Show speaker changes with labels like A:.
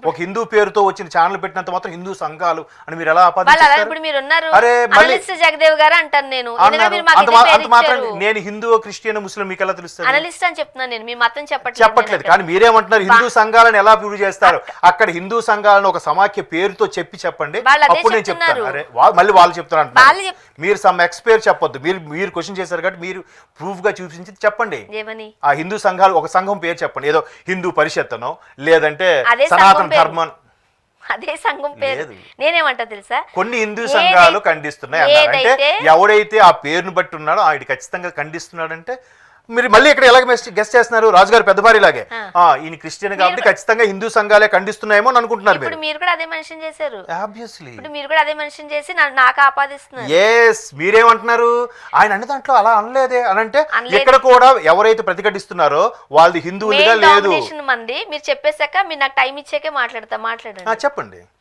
A: ఒక హిందూ పేరుతో వచ్చిన ఛానల్ పెట్టినంత మాత్రం హిందూ సంఘాలు అని మీరు ఎలా
B: ఇప్పుడు మీరు ఉన్నారు అనలిస్ట్ జగదేవ్ గారు అంటాను నేను.
A: నేను హిందూ క్రిస్టియన్ ముస్లిం మీకు ఎలా తెలుస్తుంది?
B: అనలిస్ట్ అని చెప్తున్నాను నేను, మీ మతం
A: చెప్పట్లేదు. కానీ మీరేమంటున్నారు హిందూ సంఘాలను ఎలా ప్రూవ్ చేస్తారు? అక్కడ హిందూ సంఘాలను ఒక సమాఖ్య పేరుతో చెప్పండి, అప్పుడు నేను చెప్తాను. అరే మళ్ళీ వాళ్ళు చెప్తారు. మీరు సమ్ ఎక్స్పైర్ చెప్పొద్దు. మీరు క్వశ్చన్ చేశారు కాబట్టి మీరు ప్రూఫ్ గా చూపించి చెప్పండి. ఆ హిందూ సంఘాలు ఒక సంఘం పేరు చెప్పండి. ఏదో హిందూ పరిషత్తనో లేదంటే సనాతన ధర్మం,
B: అదే సంఘం పేరు. నేనేమంటా తెలుసా,
A: కొన్ని హిందూ సంఘాలు ఖండిస్తున్నాయి అన్నారు. అంటే ఎవడైతే ఆ పేరును బట్టి ఉన్నాడో ఆయన ఖచ్చితంగా ఖండిస్తున్నాడంటే మీరు మళ్ళీ ఇక్కడ ఎలా గెస్ట్ చేస్తున్నారు? రాజుగారు పెద్దవారి లాగే ఈయన క్రిస్టియన్ కాబట్టి ఖచ్చితంగా హిందూ సంఘాలే ఖండిస్తున్నాయేమో అని అనుకుంటున్నారు.
B: మీరు కూడా అదే మెన్షన్ చేశారు.
A: ఆబ్వియస్లీ
B: మీరు కూడా అదే మెన్షన్ చేసి నాకు ఆపాదిస్తున్నారు.
A: ఎస్, మీరేమంటున్నారు? ఆయన అన్ని దాంట్లో అలా అనలేదే అని అంటే ఇక్కడ కూడా ఎవరైతే ప్రతిఘటిస్తున్నారో వాళ్ళది హిందువులుగా లేదు.
B: మంది మీరు చెప్పేశాక మీరు నాకు టైం ఇచ్చాకే మాట్లాడండి.
A: చెప్పండి.